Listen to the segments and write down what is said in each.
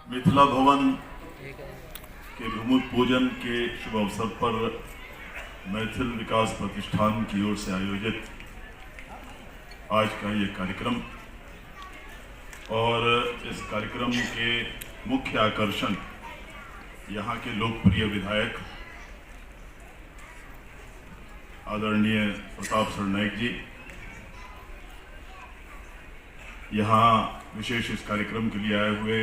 मिथिला भवन के भूमि पूजन के शुभ अवसर पर मैथिल विकास प्रतिष्ठान की ओर से आयोजित आज का ये कार्यक्रम और इस कार्यक्रम के मुख्य आकर्षण यहाँ के लोकप्रिय विधायक आदरणीय प्रताप सरनाईक जी यहाँ विशेष इस कार्यक्रम के लिए आए हुए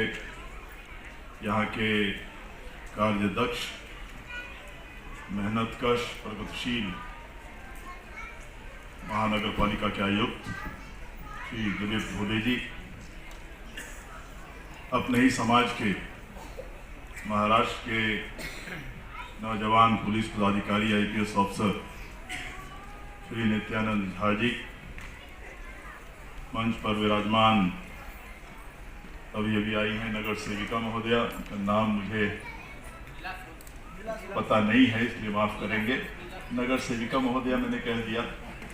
यहाँ के कार्यदक्ष, मेहनतकश, प्रगतिशील महानगर पालिका के आयुक्त श्री दिलीप भोले जी, अपने ही समाज के महाराष्ट्र के नौजवान पुलिस पदाधिकारी IPS अफसर श्री नित्यानंद झा जी, मंच पर विराजमान अभी आई हैं नगर सेविका महोदया, उनका नाम मुझे पता नहीं है इसलिए माफ करेंगे। नगर सेविका महोदया मैंने कह दिया,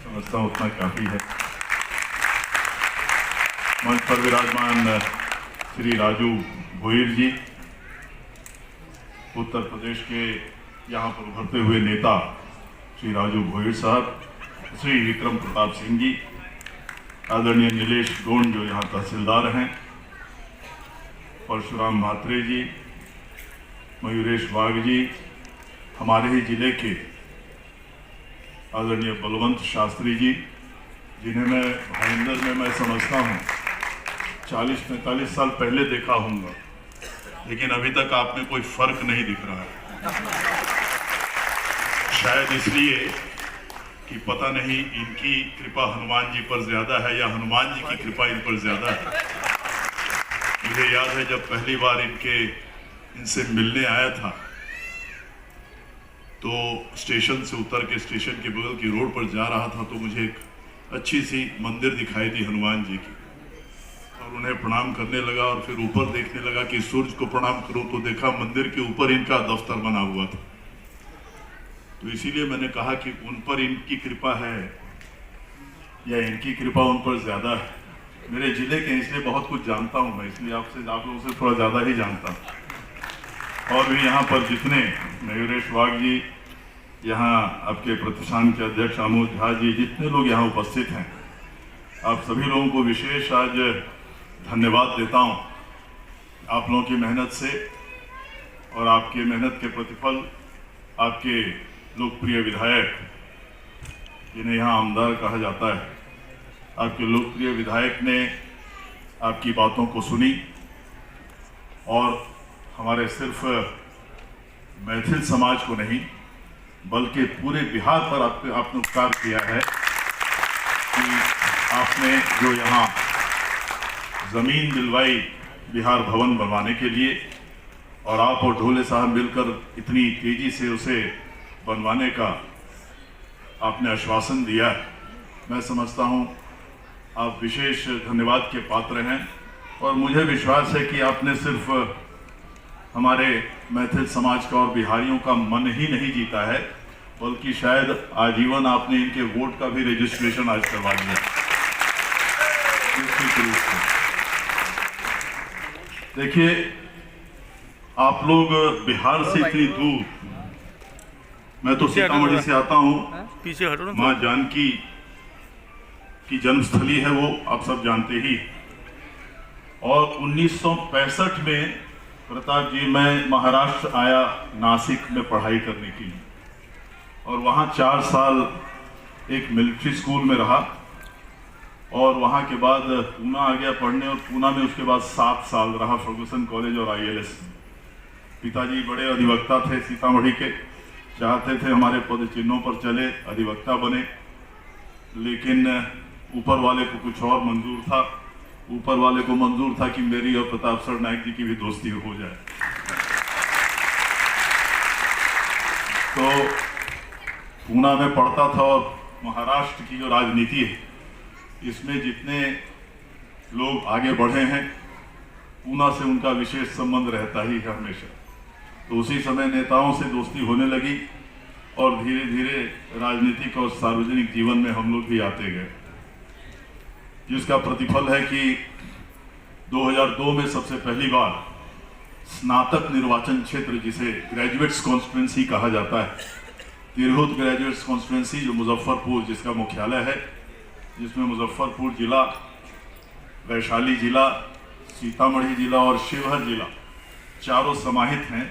समझता हूँ उतना काफी है। मंच पर विराजमान श्री राजू भोईर जी, उत्तर प्रदेश के यहाँ पर उभरते हुए नेता श्री राजू भोईर साहब, श्री विक्रम प्रताप सिंह जी, आदरणीय नीलेश गोंड जो यहाँ तहसीलदार हैं, परशुराम म्हात्रे जी, मयूरेश वाघ जी, हमारे ही जिले के आदरणीय बलवंत शास्त्री जी, जिन्हें मैं भाईंदर में मैं समझता हूँ 40-45 साल पहले देखा हूँगा, लेकिन अभी तक आप में कोई फर्क नहीं दिख रहा है। शायद इसलिए कि पता नहीं इनकी कृपा हनुमान जी पर ज्यादा है या हनुमान जी की कृपा इन पर ज्यादा है। मुझे याद है जब पहली बार इनसे मिलने आया था तो स्टेशन से उतर के स्टेशन के बगल की रोड पर जा रहा था तो मुझे एक अच्छी सी मंदिर दिखाई दी हनुमान जी की, और उन्हें प्रणाम करने लगा और फिर ऊपर देखने लगा कि सूर्य को प्रणाम करूं तो देखा मंदिर के ऊपर इनका दफ्तर बना हुआ था। तो इसीलिए मैंने कहा कि उन पर इनकी कृपा है या इनकी कृपा उन पर ज्यादा है। मेरे जिले के इसलिए बहुत कुछ जानता हूं मैं, इसलिए आप लोगों से थोड़ा ज्यादा ही जानता हूं। और भी यहाँ पर जितने मयूरेश वाघ जी, यहाँ आपके प्रतिष्ठान के अध्यक्ष आमोद झा जी, जितने लोग यहाँ उपस्थित हैं, आप सभी लोगों को विशेष आज धन्यवाद देता हूँ। आप लोगों की मेहनत से और आपके मेहनत के प्रतिफल आपके लोकप्रिय विधायक, जिन्हें यहाँ आमदार कहा जाता है, आपके लोकप्रिय विधायक ने आपकी बातों को सुनी और हमारे सिर्फ मैथिल समाज को नहीं बल्कि पूरे बिहार पर आपने उपकार किया है कि आपने जो यहाँ जमीन दिलवाई बिहार भवन बनवाने के लिए, और आप और ढोले साहब मिलकर इतनी तेजी से उसे बनवाने का आपने आश्वासन दिया। मैं समझता हूँ आप विशेष धन्यवाद के पात्र हैं और मुझे विश्वास है कि आपने सिर्फ हमारे मैथिल समाज का और बिहारियों का मन ही नहीं जीता है, बल्कि शायद आजीवन आपने इनके वोट का भी रजिस्ट्रेशन आज करवा दिया। देखिए, आप लोग बिहार से इतनी दूर, मैं तो सीतामढ़ी से आता हूँ, पीछे हटो ना, माँ जानकी की जन्मस्थली है वो आप सब जानते ही। और 1965 में प्रताप जी मैं महाराष्ट्र आया नासिक में पढ़ाई करने के लिए, और वहाँ 4 साल एक मिलिट्री स्कूल में रहा और वहाँ के बाद पूना आ गया पढ़ने, और पूना में उसके बाद 7 साल रहा फर्गुसन कॉलेज और ILS। पिताजी बड़े अधिवक्ता थे सीतामढ़ी के, चाहते थे हमारे पद चिन्हों पर चले, अधिवक्ता बने, लेकिन ऊपर वाले को कुछ और मंजूर था। ऊपर वाले को मंजूर था कि मेरी और प्रताप सरनाईक जी की भी दोस्ती हो जाए। तो पूना में पढ़ता था, और महाराष्ट्र की जो राजनीति है इसमें जितने लोग आगे बढ़े हैं, पूना से उनका विशेष संबंध रहता ही है हमेशा। तो उसी समय नेताओं से दोस्ती होने लगी और धीरे धीरे राजनीतिक और सार्वजनिक जीवन में हम लोग भी आते गए, जिसका प्रतिफल है कि 2002 में सबसे पहली बार स्नातक निर्वाचन क्षेत्र जिसे ग्रेजुएट्स कॉन्स्टिट्यूंसी कहा जाता है, तिरहुत ग्रेजुएट्स कॉन्स्टिट्यूंसी जो मुजफ्फरपुर जिसका मुख्यालय है, जिसमें मुजफ्फरपुर जिला, वैशाली जिला, सीतामढ़ी जिला और शिवहर जिला चारों समाहित हैं।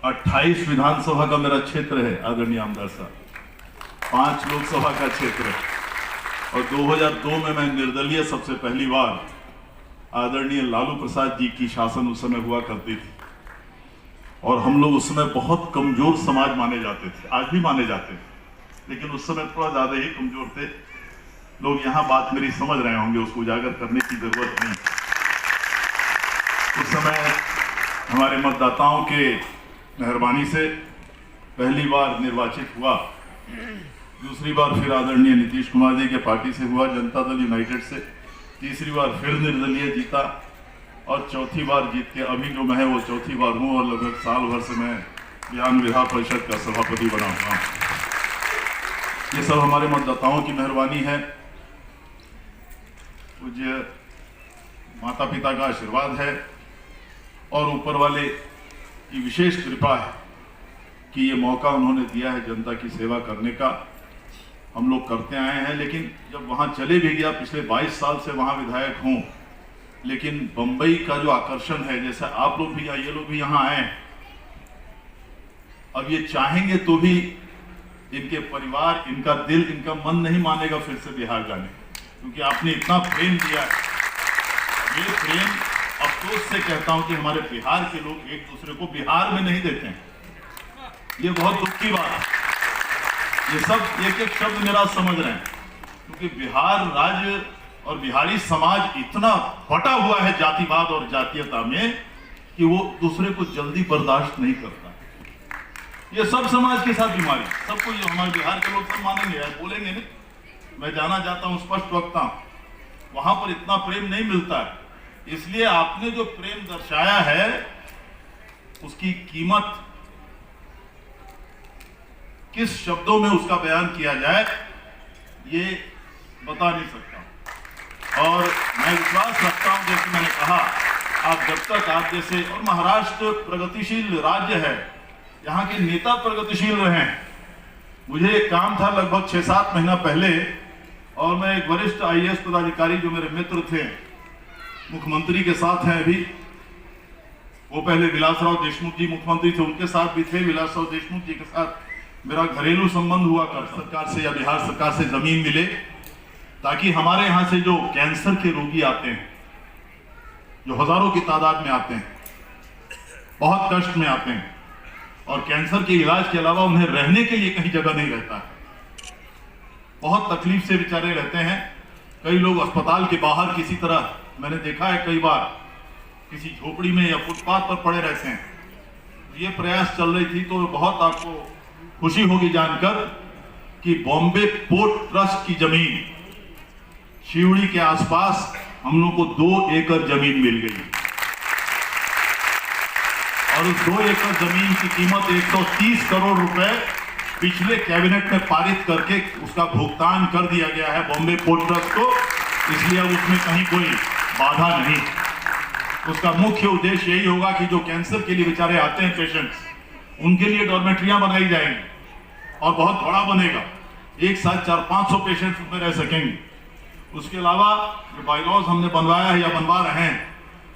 28 विधानसभा का मेरा क्षेत्र है आदरणीय आमदार साहब, 5 लोकसभा का क्षेत्र है। और 2002 में मैं निर्दलीय सबसे पहली बार, आदरणीय लालू प्रसाद जी की शासन उस समय हुआ करती थी और हम लोग उस समय बहुत कमजोर समाज माने जाते थे, आज भी माने जाते हैं, लेकिन उस समय थोड़ा ज्यादा ही कमजोर थे लोग। यहाँ बात मेरी समझ रहे होंगे, उसको उजागर करने की जरूरत नहीं। उस समय हमारे मतदाताओं के मेहरबानी से पहली बार निर्वाचित हुआ, दूसरी बार फिर आदरणीय नीतीश कुमार जी के पार्टी से हुआ, जनता दल यूनाइटेड से, तीसरी बार फिर निर्दलीय जीता और चौथी बार जीत के अभी जो मैं है वो चौथी बार हूँ और लगभग साल भर से मैं विधान परिषद का सभापति बना हुआ हूँ। ये सब हमारे मतदाताओं की मेहरबानी है, पूज्य माता पिता का आशीर्वाद है और ऊपर वाले की विशेष कृपा है कि ये मौका उन्होंने दिया है जनता की सेवा करने का। हम लोग करते आए हैं, लेकिन जब वहाँ चले भी गया, पिछले 22 साल से वहाँ विधायक हूँ, लेकिन बंबई का जो आकर्षण है, जैसे आप लोग भी, ये लोग भी यहाँ आए, अब ये चाहेंगे तो भी इनके परिवार, इनका दिल, इनका मन नहीं मानेगा फिर से बिहार जाने, क्योंकि आपने इतना प्रेम दिया है। ये प्रेम, अफसोस से कहता हूं कि हमारे बिहार के लोग एक दूसरे को बिहार में नहीं देते हैं। ये बहुत दुख की बात है। ये सब एक एक शब्द मेरा समझ रहे हैं, क्योंकि बिहार राज्य और बिहारी समाज इतना फटा हुआ है जातिवाद और जातीयता में कि वो दूसरे को जल्दी बर्दाश्त नहीं करता। ये सब समाज के साथ बीमारी, सबको, ये हमारे बिहार के लोग सब मानेंगे यार, बोलेंगे नहीं, मैं जाना चाहता हूं, स्पष्ट वक्ता हूं, वहां पर इतना प्रेम नहीं मिलता है। इसलिए आपने जो प्रेम दर्शाया है उसकी कीमत किस शब्दों में उसका बयान किया जाए ये बता नहीं सकता। और मैं विश्वास रखता हूं, जैसे मैंने कहा, आप जब तक आप जैसे, और महाराष्ट्र प्रगतिशील राज्य है, यहाँ के नेता प्रगतिशील रहे। मुझे एक काम था लगभग 6-7 महीना पहले, और मैं एक वरिष्ठ IAS पदाधिकारी जो मेरे मित्र थे, मुख्यमंत्री के साथ हैं अभी, वो पहले विलासराव देशमुख जी मुख्यमंत्री थे, उनके साथ भी थे, विलासराव देशमुख जी के साथ मेरा घरेलू संबंध हुआ कर सरकार से या बिहार सरकार से जमीन मिले, ताकि हमारे यहाँ से जो कैंसर के रोगी आते हैं, जो हजारों की तादाद में आते हैं, बहुत कष्ट में आते हैं, और कैंसर के इलाज के अलावा उन्हें रहने के लिए कहीं जगह नहीं रहता है, बहुत तकलीफ से बेचारे रहते हैं। कई लोग अस्पताल के बाहर किसी तरह, मैंने देखा है कई बार, किसी झोपड़ी में या फुटपाथ पर पड़े रहते हैं। ये प्रयास चल रही थी, तो बहुत आपको खुशी होगी जानकर कि बॉम्बे पोर्ट ट्रस्ट की जमीन शिवड़ी के आसपास हम लोग को 2 एकड़ जमीन मिल गई, और उस 2 एकड़ जमीन की कीमत 130 करोड़ रुपए पिछले कैबिनेट में पारित करके उसका भुगतान कर दिया गया है बॉम्बे पोर्ट ट्रस्ट को। इसलिए अब उसमें कहीं कोई बाधा नहीं। उसका मुख्य उद्देश्य यही होगा कि जो कैंसर के लिए बेचारे आते हैं पेशेंट्स, उनके लिए डॉर्मेट्रियां बनाई जाएंगी और बहुत बड़ा बनेगा, एक साथ 400-500 पेशेंट्स उसमें रह सकेंगे। उसके अलावा जो बायलॉज हमने बनवाया है या बनवा रहे हैं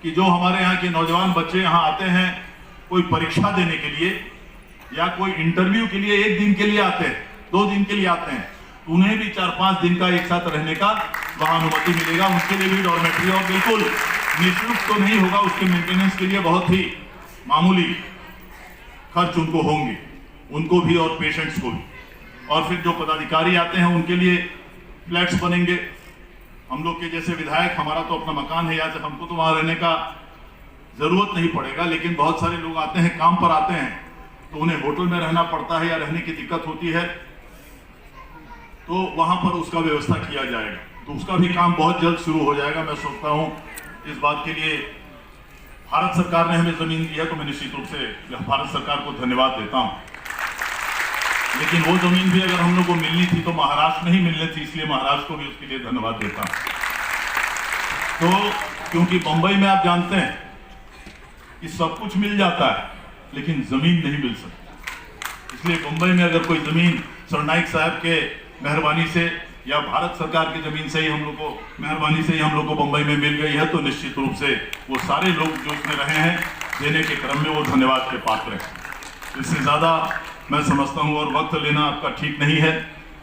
कि जो हमारे यहाँ के नौजवान बच्चे यहाँ आते हैं कोई परीक्षा देने के लिए या कोई इंटरव्यू के लिए, 1 दिन के लिए आते हैं, 2 दिन के लिए आते हैं, उन्हें भी 4-5 दिन का एक साथ रहने का वहाँ अनुमति मिलेगा। उनके लिए भी डॉर्मेट्री, और बिल्कुल निःशुल्क तो नहीं होगा, उसके मेंटेनेंस के लिए बहुत ही मामूली खर्च उनको होंगे, उनको भी और पेशेंट्स को भी। और फिर जो पदाधिकारी आते हैं उनके लिए फ्लैट्स बनेंगे। हम लोग के जैसे विधायक, हमारा तो अपना मकान है, यहाँ से हमको तो वहाँ रहने का जरूरत नहीं पड़ेगा, लेकिन बहुत सारे लोग आते हैं, काम पर आते हैं, तो उन्हें होटल में रहना पड़ता है या रहने की दिक्कत होती है, तो वहां पर उसका व्यवस्था किया जाएगा। तो उसका भी काम बहुत जल्द शुरू हो जाएगा। मैं सोचता हूं इस बात के लिए भारत सरकार ने हमें जमीन दी है, तो मैं निश्चित रूप से भारत सरकार को धन्यवाद देता हूं। लेकिन वो जमीन भी अगर हम लोग को मिलनी थी तो महाराष्ट्र में ही मिलनी थी, इसलिए महाराष्ट्र को भी उसके लिए धन्यवाद देता हूं। तो क्योंकि बंबई में आप जानते हैं कि सब कुछ मिल जाता है लेकिन जमीन नहीं मिल सकती। इसलिए मुंबई में अगर कोई जमीन सरनाइक साहब के मेहरबानी से या भारत सरकार की जमीन से ही हम लोग को मेहरबानी से ही हम लोग को मुंबई में मिल गई है, तो निश्चित रूप से वो सारे लोग जो इसमें रहे हैं देने के क्रम में वो धन्यवाद के पात्र हैं। इससे ज़्यादा मैं समझता हूँ और वक्त लेना आपका ठीक नहीं है।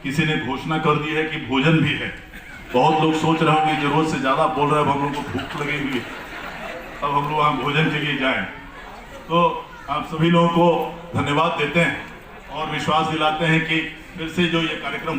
किसी ने घोषणा कर दी है कि भोजन भी है। बहुत लोग सोच रहे होंगे जरूरत से ज़्यादा बोल रहे हैं, अब हम लोग को भूख लगी हुई है, अब हम लोग वहाँ भोजन के लिए जाएं। तो आप सभी लोगों को धन्यवाद देते हैं और विश्वास दिलाते हैं कि फिर से जो ये कार्यक्रम